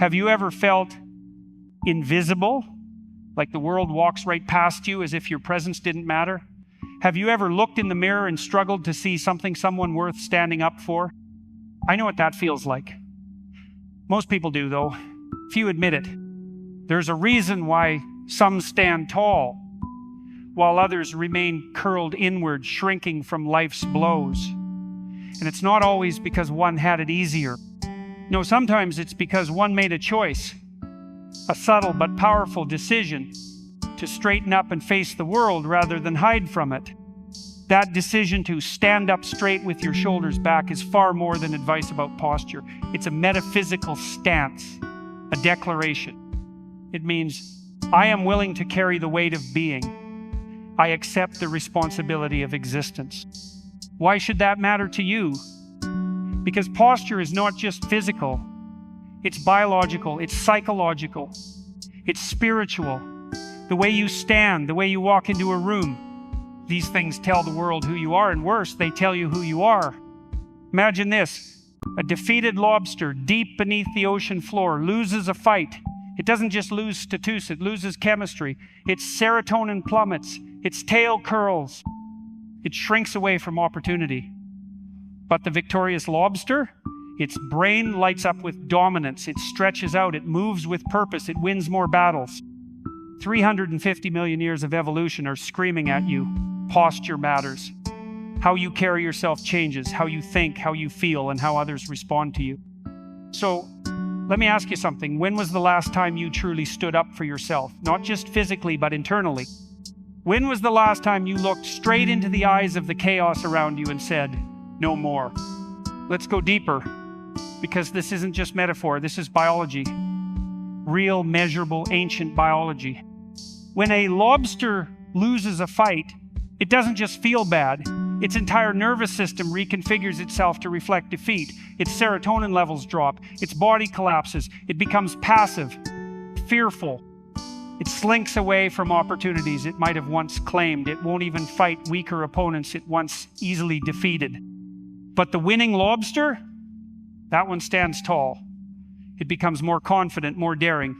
Have you ever felt invisible, like the world walks right past you as if your presence didn't matter? Have you ever looked in the mirror and struggled to see someone worth standing up for? I know what that feels like. Most people do, though. Few admit it. There's a reason why some stand tall, while others remain curled inward, shrinking from life's blows. And it's not always because one had it easier. No, sometimes it's because one made a choice, a subtle but powerful decision to straighten up and face the world rather than hide from it. That decision to stand up straight with your shoulders back is far more than advice about posture. It's a metaphysical stance, a declaration. It means, I am willing to carry the weight of being. I accept the responsibility of existence. Why should that matter to you? Because posture is not just physical. It's biological, it's psychological, it's spiritual. The way you stand, the way you walk into a room, these things tell the world who you are, and worse, they tell you who you are. Imagine this, a defeated lobster deep beneath the ocean floor loses a fight. It doesn't just lose status, it loses chemistry. Its serotonin plummets, its tail curls. It shrinks away from opportunity. But the victorious lobster, its brain lights up with dominance. It stretches out, it moves with purpose, it wins more battles. 350 million years of evolution are screaming at you. Posture matters. How you carry yourself changes, how you think, how you feel, and how others respond to you. So, let me ask you something. When was the last time you truly stood up for yourself? Not just physically, but internally. When was the last time you looked straight into the eyes of the chaos around you and said, no more? Let's go deeper, because this isn't just metaphor, this is biology. Real, measurable, ancient biology. When a lobster loses a fight, it doesn't just feel bad. Its entire nervous system reconfigures itself to reflect defeat. Its serotonin levels drop. Its body collapses. It becomes passive, fearful. It slinks away from opportunities it might have once claimed. It won't even fight weaker opponents it once easily defeated. But the winning lobster, that one stands tall. It becomes more confident, more daring,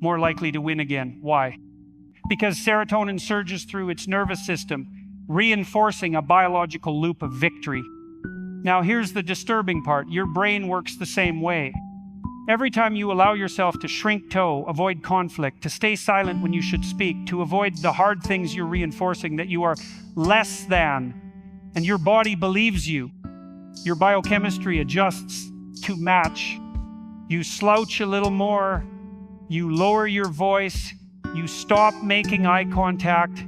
more likely to win again. Why? Because serotonin surges through its nervous system, reinforcing a biological loop of victory. Now here's the disturbing part. Your brain works the same way. Every time you allow yourself to shrink toe, avoid conflict, to stay silent when you should speak, to avoid the hard things you're reinforcing, that you are less than, and your body believes you, your biochemistry adjusts to match. You slouch a little more, you lower your voice, you stop making eye contact,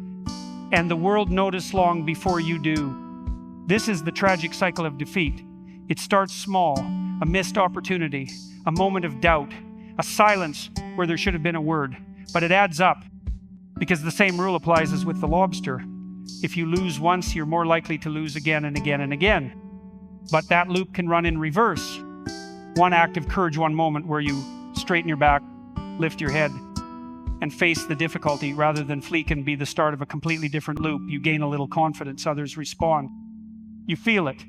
and the world notices long before you do. This is the tragic cycle of defeat. It starts small, a missed opportunity, a moment of doubt, a silence where there should have been a word. But it adds up, because the same rule applies as with the lobster. If you lose once, you're more likely to lose again and again and again. But that loop can run in reverse. One act of courage, one moment where you straighten your back, lift your head, and face the difficulty rather than flee can be the start of a completely different loop. You gain a little confidence, others respond. You feel it.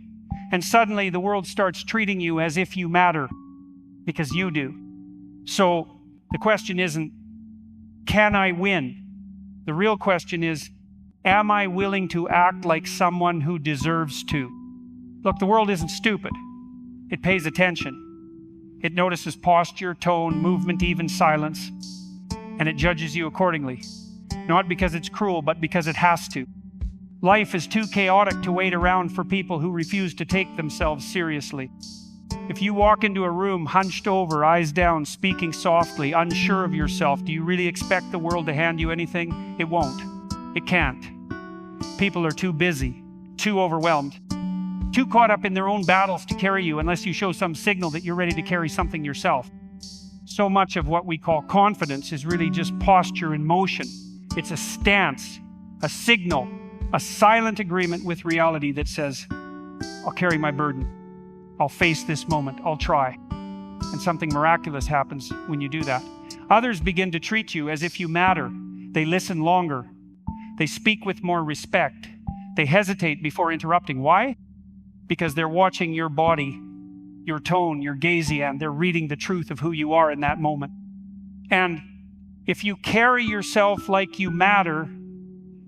And suddenly the world starts treating you as if you matter, because you do. So the question isn't, can I win? The real question is, am I willing to act like someone who deserves to? Look, the world isn't stupid. It pays attention. It notices posture, tone, movement, even silence. And it judges you accordingly. Not because it's cruel, but because it has to. Life is too chaotic to wait around for people who refuse to take themselves seriously. If you walk into a room hunched over, eyes down, speaking softly, unsure of yourself, do you really expect the world to hand you anything? It won't. It can't. People are too busy, too overwhelmed, too caught up in their own battles to carry you unless you show some signal that you're ready to carry something yourself. So much of what we call confidence is really just posture in motion. It's a stance, a signal, a silent agreement with reality that says, I'll carry my burden. I'll face this moment. I'll try. And something miraculous happens when you do that. Others begin to treat you as if you matter. They listen longer. They speak with more respect. They hesitate before interrupting. Why? Because they're watching your body your tone, your Gazien. They're reading the truth of who you are in that moment. And if you carry yourself like you matter,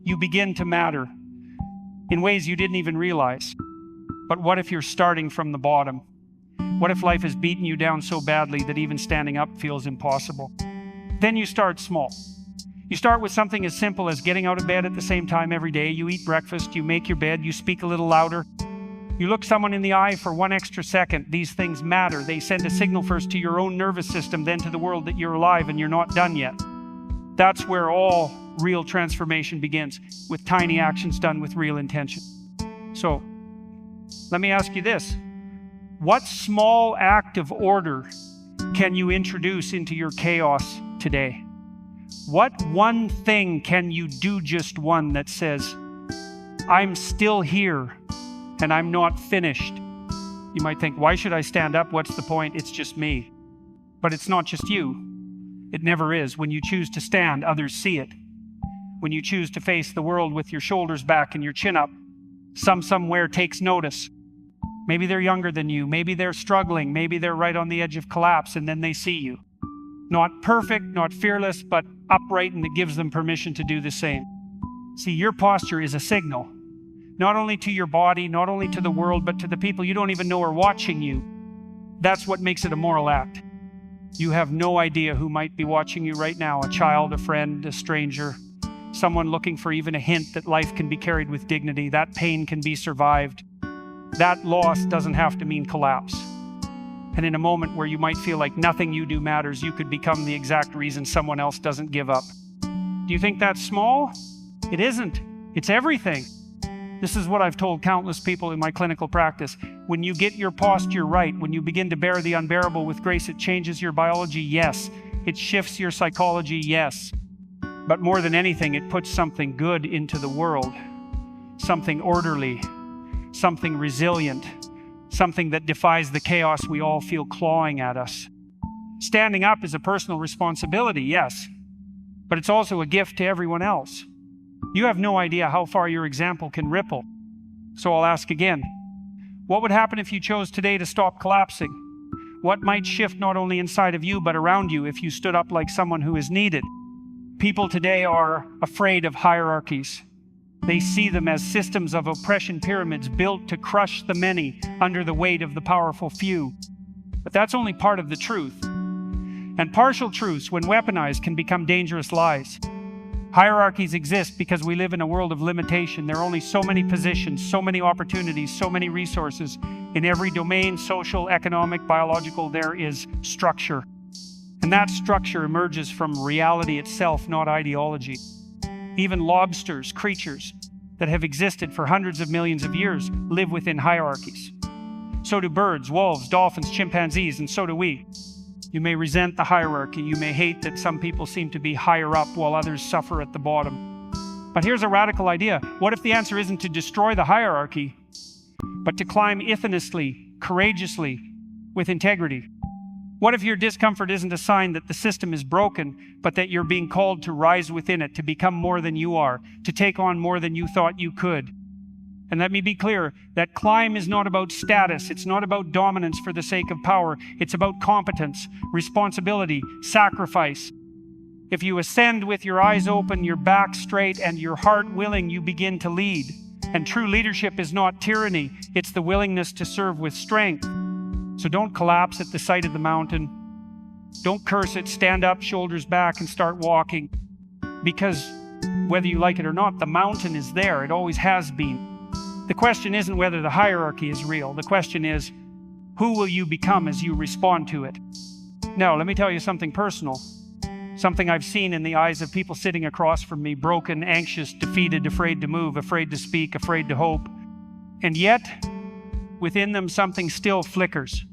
you begin to matter in ways you didn't even realize. But what if you're starting from the bottom? What if life has beaten you down so badly that even standing up feels impossible? Then you start small. You start with something as simple as getting out of bed at the same time every day. You eat breakfast, you make your bed, you speak a little louder. You look someone in the eye for 1 extra second. These things matter. They send a signal first to your own nervous system, then to the world that you're alive and you're not done yet. That's where all real transformation begins, with tiny actions done with real intention. So, let me ask you this. What small act of order can you introduce into your chaos today? What one thing can you do, just one, that says, I'm still here and I'm not finished? You might think, why should I stand up? What's the point? It's just me. But it's not just you. It never is. When you choose to stand, others see it. When you choose to face the world with your shoulders back and your chin up, somewhere takes notice. Maybe they're younger than you. Maybe they're struggling. Maybe they're right on the edge of collapse, and then they see you. Not perfect, not fearless, but upright, and it gives them permission to do the same. See, your posture is a signal, not only to your body, not only to the world, but to the people you don't even know are watching you. That's what makes it a moral act. You have no idea who might be watching you right now, a child, a friend, a stranger, someone looking for even a hint that life can be carried with dignity, that pain can be survived. That loss doesn't have to mean collapse. And in a moment where you might feel like nothing you do matters, you could become the exact reason someone else doesn't give up. Do you think that's small? It isn't. It's everything. This is what I've told countless people in my clinical practice. When you get your posture right, when you begin to bear the unbearable with grace, it changes your biology, yes. It shifts your psychology, yes. But more than anything, it puts something good into the world. Something orderly, something resilient, something that defies the chaos we all feel clawing at us. Standing up is a personal responsibility, yes, but it's also a gift to everyone else. You have no idea how far your example can ripple. So I'll ask again, what would happen if you chose today to stop collapsing? What might shift not only inside of you, but around you if you stood up like someone who is needed? People today are afraid of hierarchies. They see them as systems of oppression pyramids built to crush the many under the weight of the powerful few. But that's only part of the truth. And partial truths, when weaponized, can become dangerous lies. Hierarchies exist because we live in a world of limitation. There are only so many positions, so many opportunities, so many resources. In every domain, social, economic, biological, there is structure. And that structure emerges from reality itself, not ideology. Even lobsters, creatures that have existed for hundreds of millions of years, live within hierarchies. So do birds, wolves, dolphins, chimpanzees, and so do we. You may resent the hierarchy. You may hate that some people seem to be higher up while others suffer at the bottom. But here's a radical idea. What if the answer isn't to destroy the hierarchy, but to climb infamously, courageously, with integrity? What if your discomfort isn't a sign that the system is broken, but that you're being called to rise within it, to become more than you are, to take on more than you thought you could? And let me be clear, that climb is not about status. It's not about dominance for the sake of power. It's about competence, responsibility, sacrifice. If you ascend with your eyes open, your back straight, and your heart willing, you begin to lead. And true leadership is not tyranny. It's the willingness to serve with strength. So don't collapse at the sight of the mountain. Don't curse it. Stand up, shoulders back, and start walking. Because whether you like it or not, the mountain is there. It always has been. The question isn't whether the hierarchy is real. The question is, who will you become as you respond to it? Now, let me tell you something personal. Something I've seen in the eyes of people sitting across from me, broken, anxious, defeated, afraid to move, afraid to speak, afraid to hope. And yet, within them, something still flickers.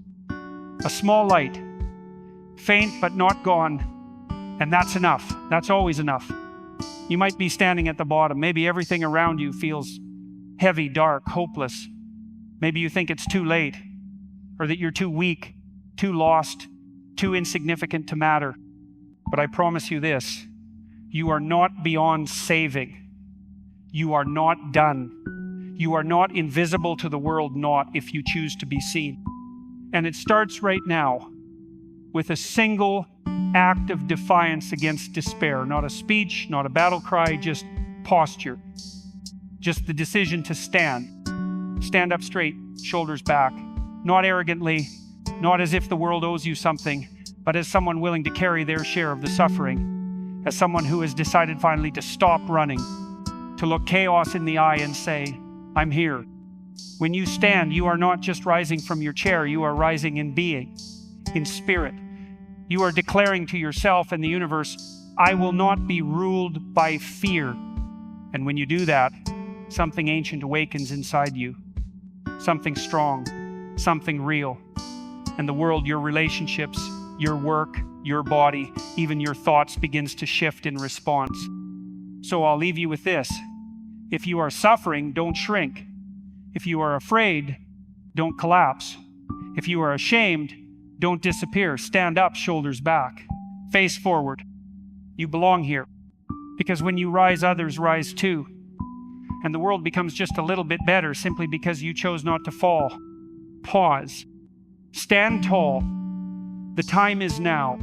A small light, faint but not gone. And that's enough. That's always enough. You might be standing at the bottom. Maybe everything around you feels heavy, dark, hopeless. Maybe you think it's too late, or that you're too weak, too lost, too insignificant to matter. But I promise you this, you are not beyond saving. You are not done. You are not invisible to the world, not if you choose to be seen. And it starts right now with a single act of defiance against despair. Not a speech, not a battle cry, just posture. Just the decision to stand. Stand up straight, shoulders back. Not arrogantly, not as if the world owes you something, but as someone willing to carry their share of the suffering. As someone who has decided finally to stop running, to look chaos in the eye and say, I'm here. When you stand, you are not just rising from your chair, you are rising in being, in spirit. You are declaring to yourself and the universe, I will not be ruled by fear. And when you do that, something ancient awakens inside you. Something strong, something real. And the world, your relationships, your work, your body, even your thoughts begins to shift in response. So I'll leave you with this. If you are suffering, don't shrink. If you are afraid, don't collapse. If you are ashamed, don't disappear. Stand up, shoulders back. Face forward. You belong here. Because when you rise, others rise too. And the world becomes just a little bit better simply because you chose not to fall. Pause. Stand tall. The time is now.